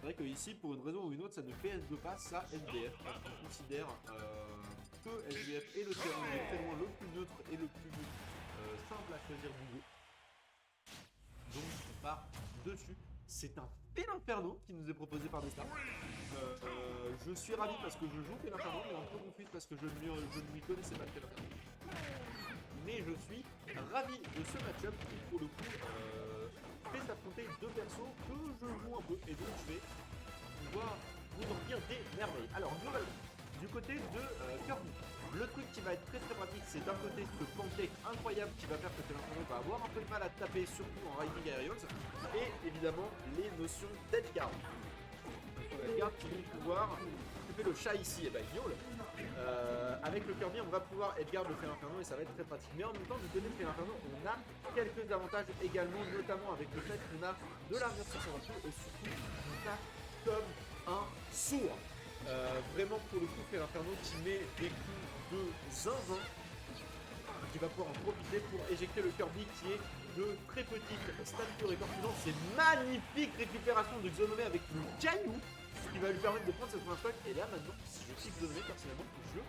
C'est vrai que ici, pour une raison ou une autre, ça ne PS2 pas, ça SDF. Parce qu'on considère que SDF est le terrain vraiment le plus neutre et le plus simple à choisir du jeu. Donc on part dessus. C'est un Pélinferno qui nous est proposé par Destar. Je suis ravi parce que je joue Pélinferno, mais un peu confus parce que je ne lui connaissais pas de Pélinferno. Mais je suis ravi de ce match-up qui, pour le coup, fait s'affronter deux persos que je joue un peu. Et donc je vais pouvoir vous en dire des merveilles. Alors, globalement, du côté de Kirby, le truc qui va être très très pratique, c'est d'un côté ce pancake incroyable qui va faire que Pélinferno va avoir un peu de mal à taper, surtout en Riding Aerials, et évidemment les notions d'Edgeguard. Edgeguard qui vont pouvoir occuper le chat ici, et bah il miaule. Avec le Kirby, on va pouvoir Edgeguard le Pélinferno et ça va être très pratique. Mais en même temps, du côté de Pélinferno, on a quelques avantages également, notamment avec le fait qu'on a de l'armure sur son vaisseau et surtout on tape comme un sourd. Vraiment pour le coup Pélinferno qui met des coups de zinzin, qui va pouvoir en profiter pour éjecter le Kirby qui est de très petite stature et corpulence. C'est magnifique récupération de Xonome avec le caillou qui va lui permettre de prendre cette première stock. Et là maintenant, si je kiffe Xonome personnellement, je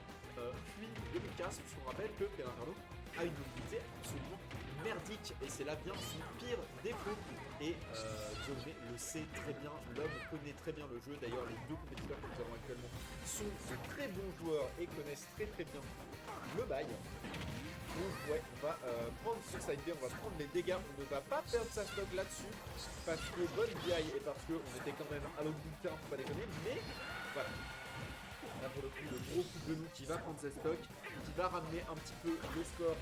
fuis de mes casques, parce qu'on rappelle que Pélinferno a une mobilité absolument merdique et c'est là bien son pire défaut. Et Xonome le sait très bien, l'homme connaît très bien le jeu. D'ailleurs, les deux compétiteurs que nous avons actuellement sont de très bons joueurs et connaissent très très bien le bail. Donc ouais, on va prendre ce side B, on va prendre les dégâts, on ne va pas perdre sa stock là-dessus, parce que bonne BI et parce qu'on était quand même à l'autre bout de terrain, faut pas déconner, mais voilà. Là pour le coup, le gros coup de nous qui va prendre ses stocks, qui va ramener un petit peu le score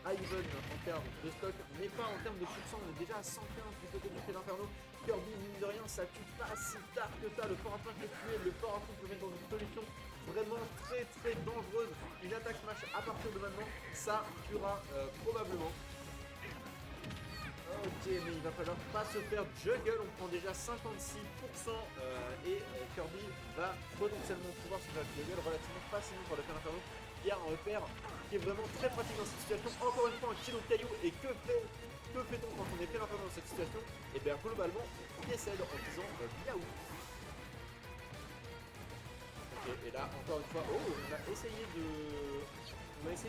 à even en termes de stock, mais pas en termes de pourcent, on est déjà à 115 du côté du Pélinferno. Kirby, mine de rien, ça tue pas si tard que ça, le fort à point que tuer, le fort à point peut mettre dans une solution vraiment très très dangereuse. Une attaque smash à partir de maintenant, ça tuera probablement. Ok, mais il va falloir pas se faire juggle, on prend déjà 56% et Kirby va potentiellement pouvoir se faire juggle relativement facilement par le Pélinferno. Il y a un repère qui est vraiment très pratique dans cette situation. Encore une fois, un kilo de cailloux, et que fait-on quand on est Pélinferno dans cette situation? Et bien globalement, on décède en disant miaou. Et là, encore une fois, on a essayé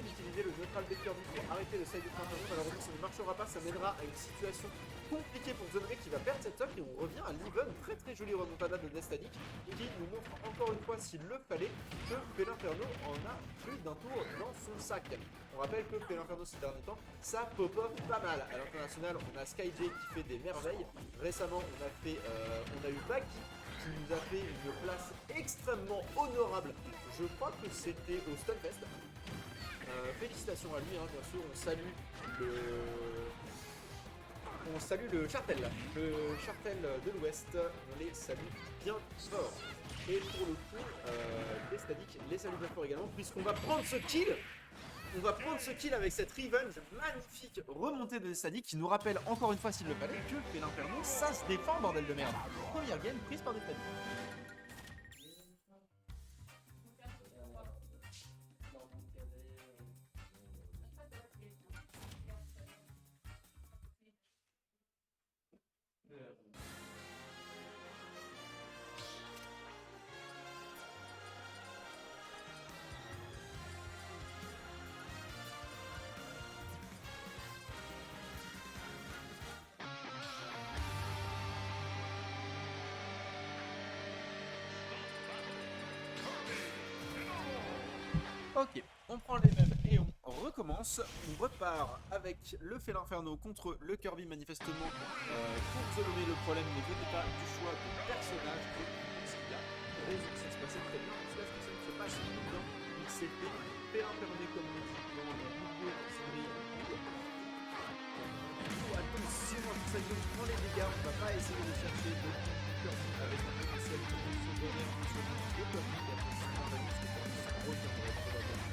d'utiliser le neutral de Kirby pour arrêter le side de Pélinferno. Malheureusement, ça ne marchera pas, ça mènera à une situation compliquée pour Xonome qui va perdre cette stock et on revient à l'even. Très très jolie remontada de Nestadic qui nous montre encore une fois, s'il le fallait, que Pélinferno en a plus d'un tour dans son sac. On rappelle que Pélinferno ces derniers temps, ça pop-up pas mal. À l'international, on a SkyJ qui fait des merveilles. Récemment, on a eu Baki qui nous a fait une place extrêmement honorable. Je crois que c'était au Stunfest. Félicitations à lui, hein, bien sûr. On salue le Chartel de l'Ouest. On les salue bien fort. Et pour le coup, les Stadiques les saluent bien fort également, puisqu'on va prendre ce kill. On va prendre ce kill avec cette revenge magnifique remontée de Static qui nous rappelle encore une fois, s'il le fallait, que Pélinferno, ça se défend, bordel de merde. Première game prise par des Static. Ok, on prend les mêmes et on recommence. On repart avec le Félinferno contre le Kirby manifestement. Pour Xonome, le problème ne venait pas du choix de personnage, mais ce qu'il a raison, ça se passait très bien. Jusqu'à ce que ça ne se passe bien, il s'est fait Pélinferno comme on dit dans le milieu série. Attention à tout ça, on prend les dégâts, on ne va pas essayer de chercher de Kirby avec un potentiel de secondaire sur le Kirby, il y a possiblement la liste qui reviendrait probablement.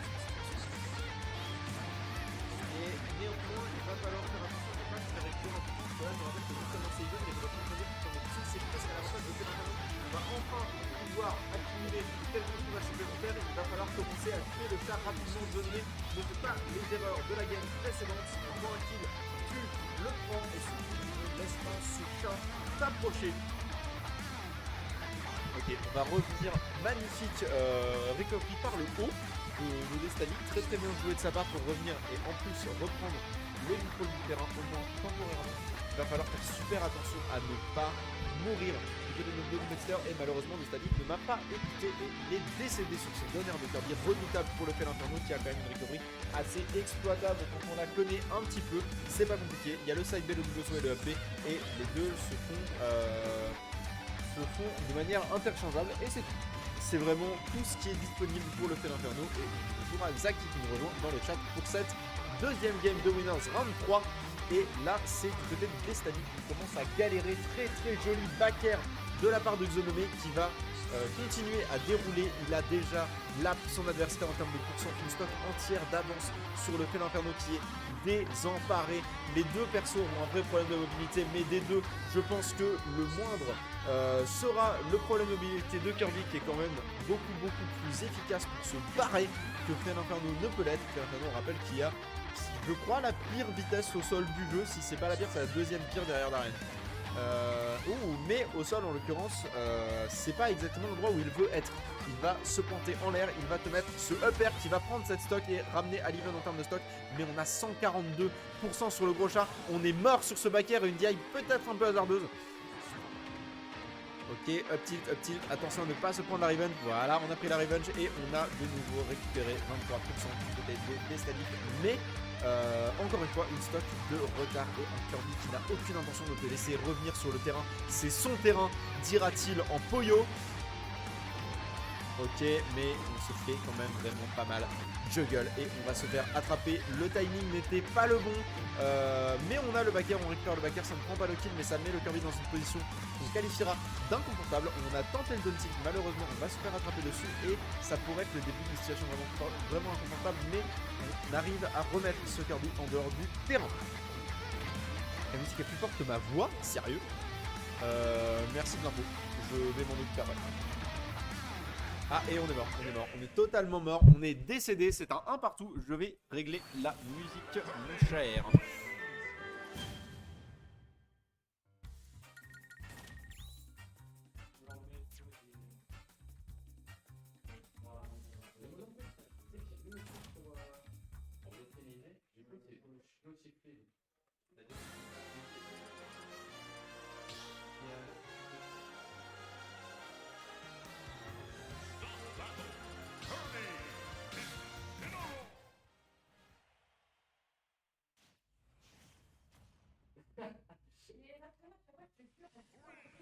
Et néanmoins, il va falloir faire attention à ne pas se faire éclairer en plus. Voilà, je rappelle que nous commençons les jeux, mais on va prendre des buts en option, c'est presque à l'avantage de Pélinferno. On va enfin pouvoir accumuler quelques combats supplémentaires et il va falloir commencer à tuer le chat rapidement. Xonome ne fait pas les erreurs de la game précédente. Si on voit un kill, tu le prends et surtout ne laisse pas ce chat t'approcher. Ok, on va revenir. Magnifique recovery par le haut de Destiny. Très très bien joué de sa part pour revenir et en plus reprendre le contrôle du terrain au moins temporairement. Il va falloir faire super attention à ne pas mourir du côté de nos deux compétiteurs et malheureusement Destiny ne m'a pas écouté et il est décédé sur son donneur de Kirby redoutable pour le Inferno qui a quand même une recovery assez exploitable quand on la connaît un petit peu. C'est pas compliqué, il y a le side B, le double saut et le up B et les deux se font de manière interchangeable et c'est tout. C'est vraiment tout ce qui est disponible pour le Inferno et bonjour à Zach qui nous rejoint dans le chat pour cette deuxième game de Winners Round 3. Et là, c'est du côté de Destiny qui commence à galérer. Très très joli back air de la part de Xonome qui va continuer à dérouler. Il a déjà son adversaire en termes de pourcent, une stock entière d'avance sur le Inferno qui est désemparé. Les deux persos ont un vrai problème de mobilité, mais des deux, je pense que le moindre sera le problème de mobilité de Kirby qui est quand même beaucoup plus efficace pour se barrer que Inferno ne peut l'être. Inferno, on rappelle qu'il y a, je crois, la pire vitesse au sol du jeu. Si c'est pas la pire, c'est la deuxième pire derrière l'arène. Mais au sol, en l'occurrence, c'est pas exactement l'endroit où il veut être. Il va se planter en l'air, il va te mettre ce up air qui va prendre cette stock et ramener à l'event en termes de stock. Mais on a 142% sur le gros chat. On est mort sur ce back air, une DI peut-être un peu hasardeuse. Ok, up tilt, attention à ne pas se prendre la revenge. Voilà, on a pris la revenge et on a de nouveau récupéré 23% du côté des Destiny. Mais encore une fois, une stock de retard et un Kirby qui n'a aucune intention de te laisser revenir sur le terrain. C'est son terrain, dira-t-il en Poyo. Ok, mais on se fait quand même vraiment pas mal juggle et on va se faire attraper. Le timing n'était pas le bon, mais on a le backer, on récupère le backer, ça ne prend pas le kill, mais ça met le Kirby dans une position qu'on qualifiera d'inconfortable. On a tenté le down tilt, malheureusement on va se faire attraper dessus et ça pourrait être le début d'une situation vraiment inconfortable, mais on arrive à remettre ce Kirby en dehors du terrain. La musique est plus forte que ma voix, sérieux. Merci de l'info, je vais m'en occuper après. Ah, et on est mort, on est totalement mort, on est décédé, c'est un 1 partout. Je vais régler la musique, mon cher.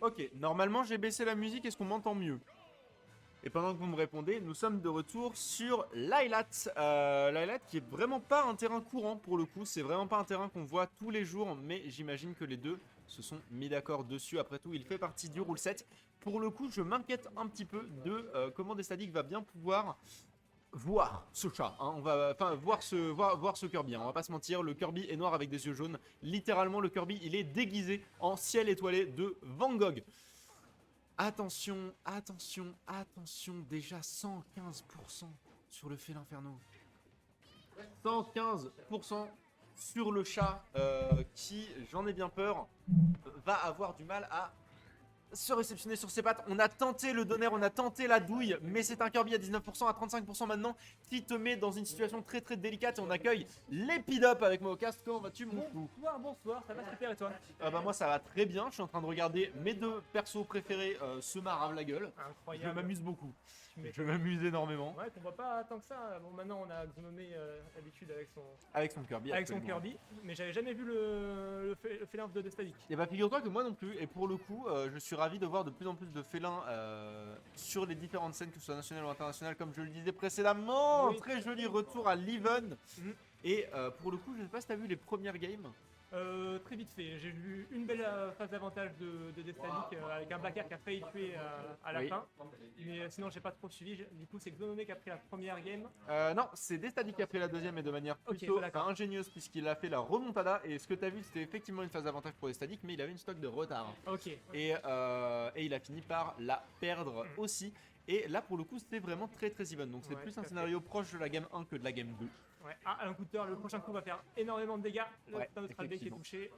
Ok, normalement j'ai baissé la musique, est-ce qu'on m'entend mieux? Et pendant que vous me répondez, nous sommes de retour sur Lylat. Lylat qui est vraiment pas un terrain courant pour le coup, c'est vraiment pas un terrain qu'on voit tous les jours, mais j'imagine que les deux se sont mis d'accord dessus. Après tout, il fait partie du rule set. Pour le coup, je m'inquiète un petit peu de comment Destiny va bien pouvoir voir ce chat, hein. On va voir ce Kirby, hein. On va pas se mentir, le Kirby est noir avec des yeux jaunes. Littéralement, le Kirby, il est déguisé en ciel étoilé de Van Gogh. Attention, attention, attention, déjà 115% sur le Inferno. 115% sur le chat qui, j'en ai bien peur, va avoir du mal à se réceptionner sur ses pattes. On a tenté le donner, on a tenté la douille, mais c'est un Kirby à 19%, à 35% maintenant, qui te met dans une situation très très délicate. Et on accueille l'Epidop avec moi au casque. Comment vas-tu, mon fou? Bonsoir, ça va super et toi? Moi ça va très bien, je suis en train de regarder mes deux persos préférés se marrer la gueule. Incroyable. Je m'amuse beaucoup. Je m'amuse énormément. Ouais, qu'on voit pas tant que ça. Bon, maintenant on a Xonome d'habitude avec son Kirby. Avec son Kirby, mais j'avais jamais vu le félin de Destiny. Et bah figure-toi que moi non plus, et pour le coup, je suis ravi de voir de plus en plus de félins sur les différentes scènes, que ce soit nationales ou internationales, comme je le disais précédemment. Oui. Très joli retour à l'Even. Et pour le coup, je sais pas si t'as vu les premières games. Très vite fait, j'ai vu une belle phase d'avantage de Destiny avec un backer qui a failli tuer à la fin, mais sinon j'ai pas trop suivi. Du coup c'est Xonome qui a pris la première game. Non, c'est Destiny qui a pris la deuxième et de manière plutôt ingénieuse puisqu'il a fait la remontada, et ce que tu as vu c'était effectivement une phase d'avantage pour Destiny, mais il avait une stock de retard. Et il a fini par la perdre aussi. Et là pour le coup c'était vraiment très très even, donc c'est plus un scénario proche de la game 1 que de la game 2. Ouais, un coup de cœur, le prochain coup va faire énormément de dégâts. Notre side B qui est touché.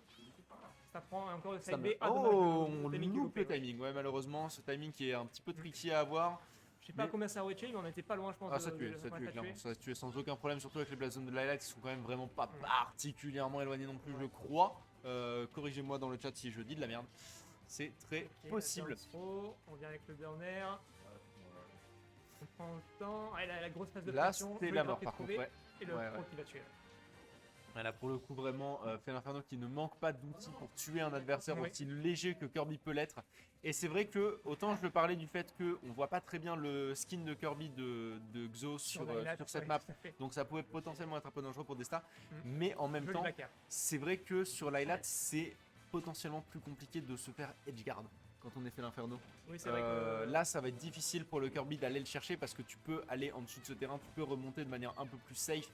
Ça prend encore le side B. Oh, on loupe le timing, ouais, malheureusement, ce timing qui est un petit peu tricky à avoir. Je sais pas combien ça aurait tué, mais on était pas loin, je pense. Ah, ça tuait, clairement. Ça tuait sans aucun problème, surtout avec les Black Zones de Lilac qui sont quand même vraiment pas particulièrement éloignés non plus, je crois. Corrigez-moi dans le chat si je dis de la merde. C'est très possible. On vient avec le burner. On prend le temps. Ah, la grosse phase de Là, pression. c'était la mort par contre. Ouais. Et le pro qui va tuer. Là, pour le coup, vraiment, Fel Inferno qui ne manque pas d'outils pour tuer un adversaire aussi léger que Kirby peut l'être. Et c'est vrai que, autant je parlais du fait qu'on voit pas très bien le skin de Kirby de Xo sur cette map, donc ça pouvait potentiellement être un peu dangereux pour Desta. Mais en même temps, c'est vrai que sur Lylat, c'est potentiellement plus compliqué de se faire edgeguard quand on est Fel Inferno. Oui, c'est vrai que... Là, ça va être difficile pour le Kirby d'aller le chercher parce que tu peux aller en dessous de ce terrain, tu peux remonter de manière un peu plus safe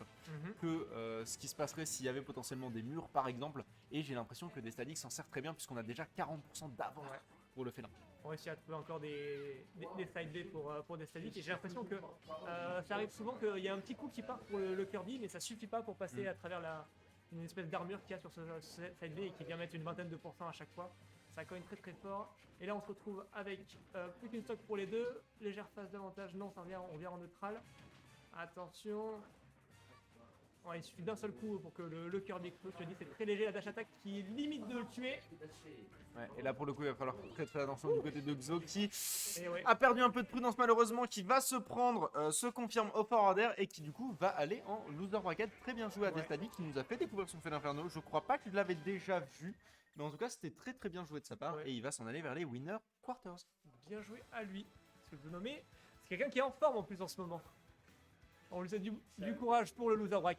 que ce qui se passerait s'il y avait potentiellement des murs par exemple. Et j'ai l'impression que Desta League s'en sert très bien puisqu'on a déjà 40% d'avance pour le félin. On réussit à trouver encore des side B pour Desta League et j'ai l'impression que ça arrive souvent qu'il y a un petit coup qui part pour le Kirby mais ça suffit pas pour passer à travers une espèce d'armure qu'il y a sur ce side B et qui vient mettre une vingtaine de pourcents à chaque fois. Ça cogne très très fort. Et là on se retrouve avec plus qu'une stock pour les deux. Légère phase d'avantage, non, ça revient, on vient en neutral. Attention. Ouais, il suffit d'un seul coup pour que le Kirby explose. Je te dis, c'est très léger la dash attack qui limite de le tuer. Ouais, et là pour le coup il va falloir très attention du côté de Xo qui a perdu un peu de prudence malheureusement, qui va se prendre, se confirme au forward air et qui du coup va aller en loser bracket. Très bien joué à Desta League qui nous a fait découvrir son Fel Inferno. Je crois pas que je l'avais déjà vu. Mais en tout cas, c'était très bien joué de sa part et il va s'en aller vers les winner quarters. Bien joué à lui. Ce que je veux nommer, c'est quelqu'un qui est en forme en plus en ce moment. On lui souhaite du courage pour le loser bracket.